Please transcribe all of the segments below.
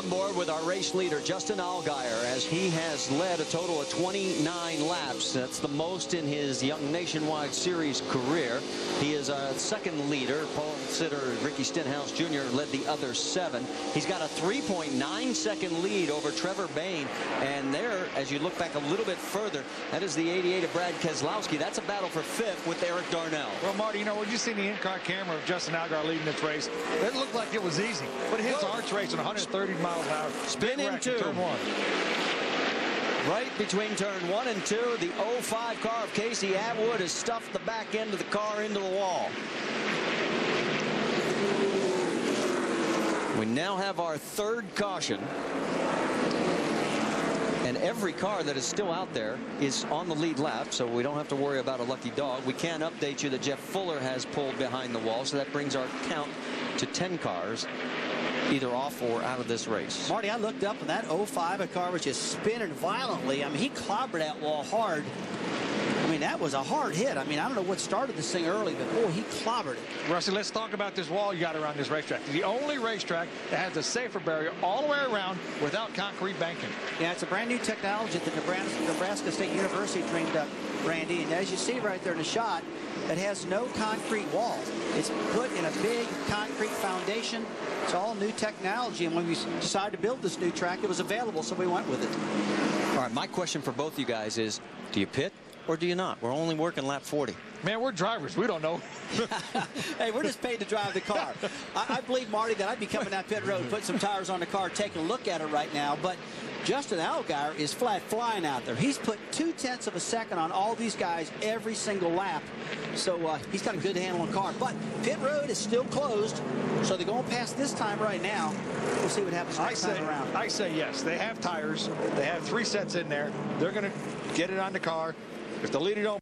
On board with our race leader, Justin Allgaier, as he has led a total of 29 laps. That's the most in his Young Nationwide Series career. He is a second leader. Paul Sitter, Ricky Stenhouse Jr. led the other 7. He's got a 3.9-second lead over Trevor Bayne. And there, as you look back a little bit further, that is the 88 of Brad Keselowski. That's a battle for 5th with Eric Darnell. Well, Marty, you know, when you see the in-car camera of Justin Allgaier leading this race, it looked like it was easy. But his arch race at 130 miles an hour. Spin into turn 1. Right between turn 1 and 2, the 05 car of Casey Atwood has stuffed the back end of the car into the wall. We now have our 3rd caution. And every car that is still out there is on the lead lap, so we don't have to worry about a lucky dog. We can update you that Jeff Fuller has pulled behind the wall, so that brings our count to 10 cars, either off or out of this race. Marty, I looked up, and that 05 car was just spinning violently. I mean, he clobbered that wall hard. I mean, that was a hard hit. I mean, I don't know what started this thing early, but boy, he clobbered it. Rusty, let's talk about this wall you got around this racetrack. It's the only racetrack that has a safer barrier all the way around without concrete banking. Yeah, it's a brand new technology that Nebraska State University dreamed up, Randy. And as you see right there in the shot, it has no concrete wall. It's put in a big concrete foundation. It's all new technology. And when we decided to build this new track, it was available, so we went with it. All right, my question for both you guys is, do you pit or do you not? We're only working lap 40. Man, we're drivers. We don't know. Hey, we're just paid to drive the car. I believe, Marty, that I'd be coming down pit road and putting some tires on the car, taking a look at it right now. But Justin Allgaier is flat flying out there. He's put 0.2 of a second on all these guys every single lap. So he's got a good handle on the car. But pit road is still closed, so they're going past this time right now. We'll see what happens next time around. I say yes. They have tires. They have 3 sets in there. They're going to get it on the car. If the leader don't,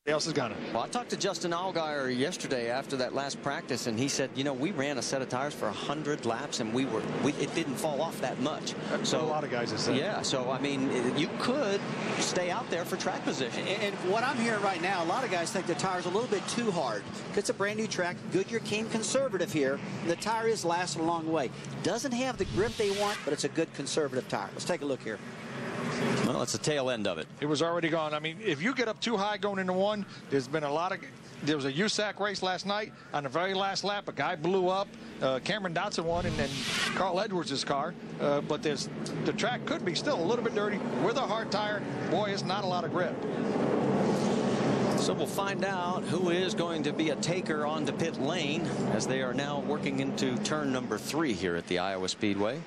else is gonna. Well, I talked to Justin Allgaier yesterday after that last practice, and he said, you know, we ran a set of tires for 100 laps, and it didn't fall off that much. So a lot of guys have said. Yeah, so I mean, you could stay out there for track position. And what I'm hearing right now, a lot of guys think the tire's a little bit too hard. It's a brand new track. Goodyear came conservative here. And the tire is lasting a long way. Doesn't have the grip they want, but it's a good conservative tire. Let's take a look here. Well, it's the tail end of it. It was already gone. I mean, if you get up too high going into one, there's been a lot of. There was a USAC race last night. On the very last lap, a guy blew up. Cameron Dotson won, and then Carl Edwards' car. But the track could be still a little bit dirty with a hard tire. Boy, it's not a lot of grip. So we'll find out who is going to be a taker onto pit lane as they are now working into turn number 3 here at the Iowa Speedway.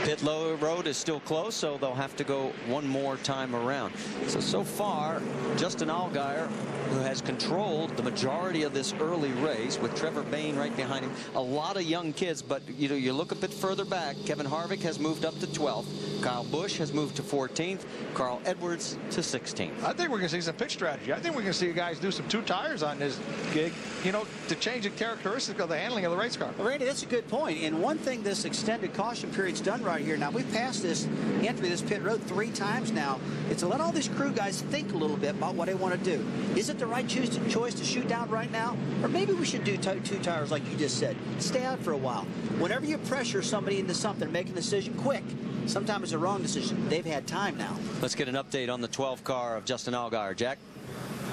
Pit road is still closed, so they'll have to go one more time around. So far, Justin Allgaier, who has controlled the majority of this early race with Trevor Bayne right behind him. A lot of young kids, but you know, you look a bit further back. Kevin Harvick has moved up to 12th. Kyle Busch has moved to 14th. Carl Edwards to 16th. I think we're going to see some pitch strategy. I think we're going to see guys do some 2 tires on this gig, you know, to change the characteristics of the handling of the race car. Well, Randy, that's a good point. And one thing this extended caution period's done right here. Now, we've passed this entry, this pit road 3 times now. It's to let all these crew guys think a little bit about what they want to do. Is it the right choice to shoot down right now? Or maybe we should do 2 tires like you just said. Stay out for a while. Whenever you pressure somebody into something, make a decision quick. Sometimes it's a wrong decision. They've had time now. Let's get an update on the 12 car of Justin Allgaier. Jack?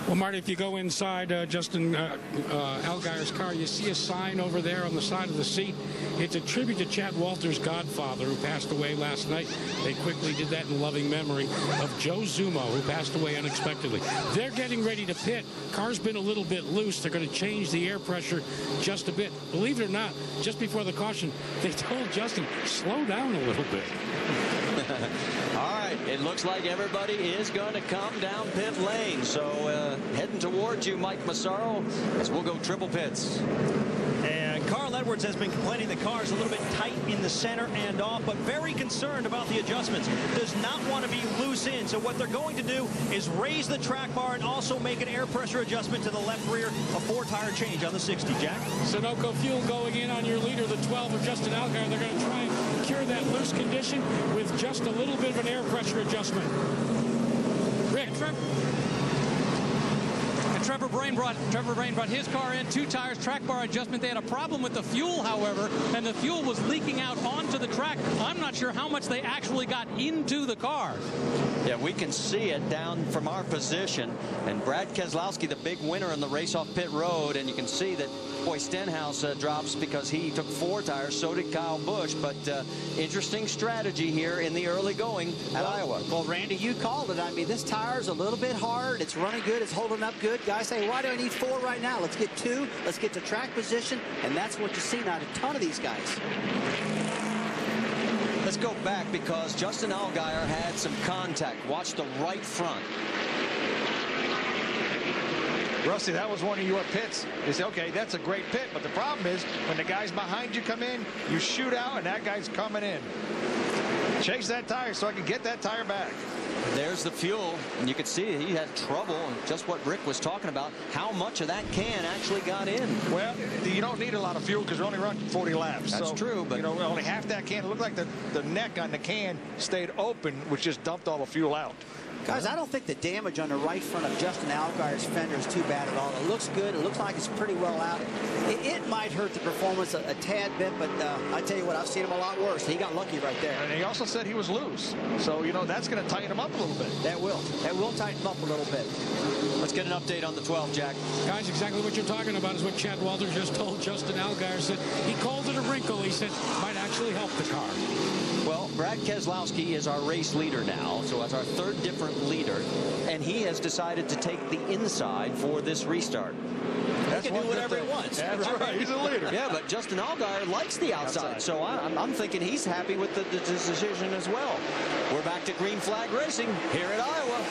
Well, Marty, if you go inside Justin Allgaier's car, you see a sign over there on the side of the seat. It's a tribute to Chad Walter's godfather, who passed away last night. They quickly did that in loving memory of Joe Zumo, who passed away unexpectedly. They're getting ready to pit. Car's been a little bit loose. They're going to change the air pressure just a bit. Believe it or not, just before the caution, they told Justin, slow down a little bit. All right, it looks like everybody is going to come down pit lane. So heading towards you, Mike Massaro, as we'll go triple pits. And Carl Edwards has been complaining the car's a little bit tight in the center and off, but very concerned about the adjustments. Does not want to be loose in. So what they're going to do is raise the track bar and also make an air pressure adjustment to the left rear, a 4-tire change on the 60. Jack? Sunoco fuel going in on your leader, the 12 of Justin Allgaier. They're going to try and cure that loose condition with just a little bit of an air pressure adjustment. Rick. And Trevor Trevor Brain brought his car in, 2 tires, track bar adjustment. They had a problem with the fuel, however, and the fuel was leaking out onto the track. I'm not sure how much they actually got into the car. Yeah, we can see it down from our position. And Brad Keselowski, the big winner in the race off pit road. And you can see that, boy, Stenhouse drops because he took 4 tires. So did Kyle Busch. But interesting strategy here in the early going at Iowa. Well, Randy, you called it. I mean, this tire's a little bit hard. It's running good. It's holding up good. Guys say, why do I need 4 right now? Let's get 2. Let's get to track position. And that's what you see now. A ton of these guys. Let's go back because Justin Allgaier had some contact. Watch the right front. Rusty, that was one of your pits. You say, okay, that's a great pit, but the problem is when the guys behind you come in, you shoot out and that guy's coming in. Chase that tire so I can get that tire back. There's the fuel, and you could see he had trouble, and just what Rick was talking about, how much of that can actually got in. Well, you don't need a lot of fuel because you're only running 40 laps. That's true, but you know, only half that can. It looked like the neck on the can stayed open, which just dumped all the fuel out. Guys, I don't think the damage on the right front of Justin Allgaier's fender is too bad at all. It looks good. It looks like it's pretty well out. It might hurt the performance a tad bit, but I tell you what, I've seen him a lot worse. He got lucky right there. And he also said he was loose. So, you know, that's going to tighten him up a little bit. That will. That will tighten him up a little bit. Let's get an update on the 12, Jack. Guys, exactly what you're talking about is what Chad Walters just told Justin Allgaier. Said he called it a wrinkle. He said might actually help the car. Well, Brad Keselowski is our race leader now, so that's our 3rd different leader, and he has decided to take the inside for this restart. He can do whatever he wants. That's right. He's a leader. Yeah, but Justin Allgaier likes the outside, so I'm thinking he's happy with the decision as well. We're back to green flag racing here at Iowa.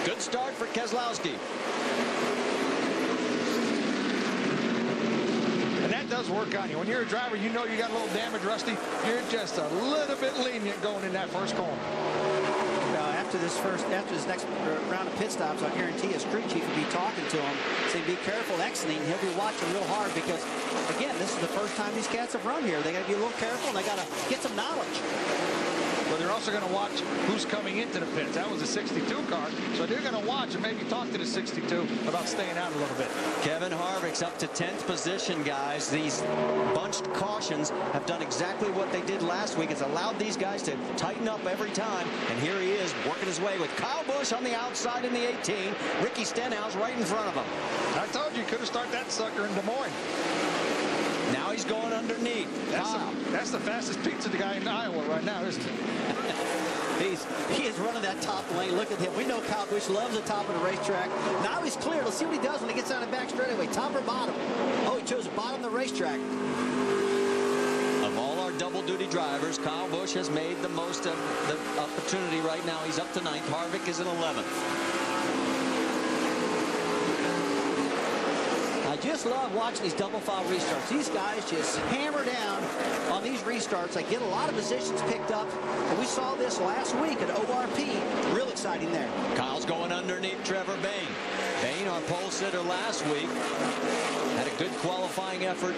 Good start for Keselowski. And that does work on you. When you're a driver, you know you got a little damage, Rusty. You're just a little bit lenient going in that first corner. After this next round of pit stops, I guarantee his crew chief will be talking to him, saying, be careful exiting. He'll be watching real hard because, again, this is the first time these cats have run here. They got to be a little careful, and they got to get some knowledge. But they're also going to watch who's coming into the pits. That was a 62 car, so they're going to watch and maybe talk to the 62 about staying out a little bit. Kevin Harvick's up to 10th position, guys. These bunched cautions have done exactly what they did last week. It's allowed these guys to tighten up every time, and here he is working his way with Kyle Busch on the outside in the 18. Ricky Stenhouse right in front of him. I told you could have started that sucker in Des Moines. Now he's going underneath. That's the fastest pizza guy in Iowa right now, isn't it? He is running that top lane. Look at him. We know Kyle Busch loves the top of the racetrack. Now he's clear. Let's see what he does when he gets on the back straightaway. Top or bottom? Oh, he chose the bottom of the racetrack. Of all our double-duty drivers, Kyle Busch has made the most of the opportunity right now. He's up to 9th. Harvick is in 11th. I just love watching these double file restarts. These guys just hammer down on these restarts. They get a lot of positions picked up. And we saw this last week at ORP. Real exciting there. Kyle's going underneath Trevor Bayne. Bayne, our pole sitter last week, had a good qualifying effort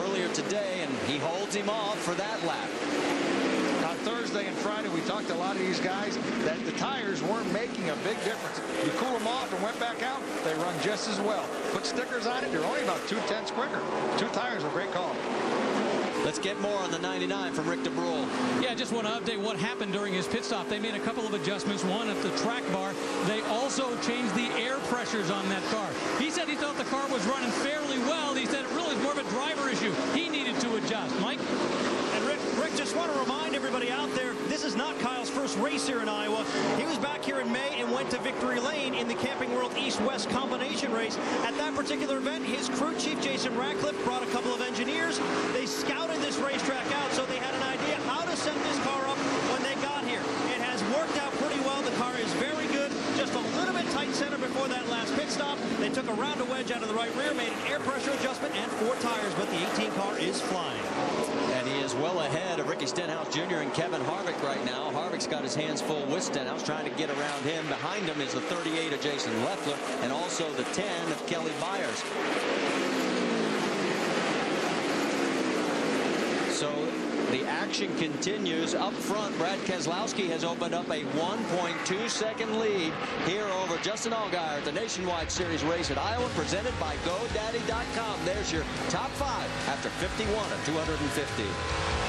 earlier today, and he holds him off for that lap. On Thursday and Friday, we talked to a lot of these guys that the tires weren't making a big difference. You cool them off and went back out, they run just as well. Put stickers on it, they're only about 2/10 quicker. 2 tires are a great call. Let's get more on the 99 from Rick DeBrule. Yeah, just want to update what happened during his pit stop. They made a couple of adjustments. One at the track bar. They also changed the air pressures on that car. He said he thought the car was running fairly well. He said it really is more of a driver issue. He needed to adjust. Mike? And Rick, just want to remind everybody out there, this is not Kyle's first race here in Iowa. He was back here in May and went to Victory Lane in the Camping World East-West combination race. At that particular event, his crew chief, Jason Ratcliffe, brought a couple of engineers. They scouted this racetrack out, so they had an idea how to set this car up when they got here. It has worked out pretty well. The car is very good. Just a little bit tight center before that last pit stop. They took a round of wedge out of the right rear, made an air pressure adjustment, and 4 tires, but the 18 car is flying. And he is well ahead of Ricky Stenhouse Jr. and Kevin Harvick right now. Harvick's got his hands full with Stenhouse, trying to get around him. Behind him is the 38 of Jason Leffler and also the 10 of Kelly Byers. So The action continues up front. Brad Keselowski has opened up a 1.2-second lead here over Justin Allgaier at the Nationwide Series race at Iowa, presented by GoDaddy.com. There's your top 5 after 51 of 250.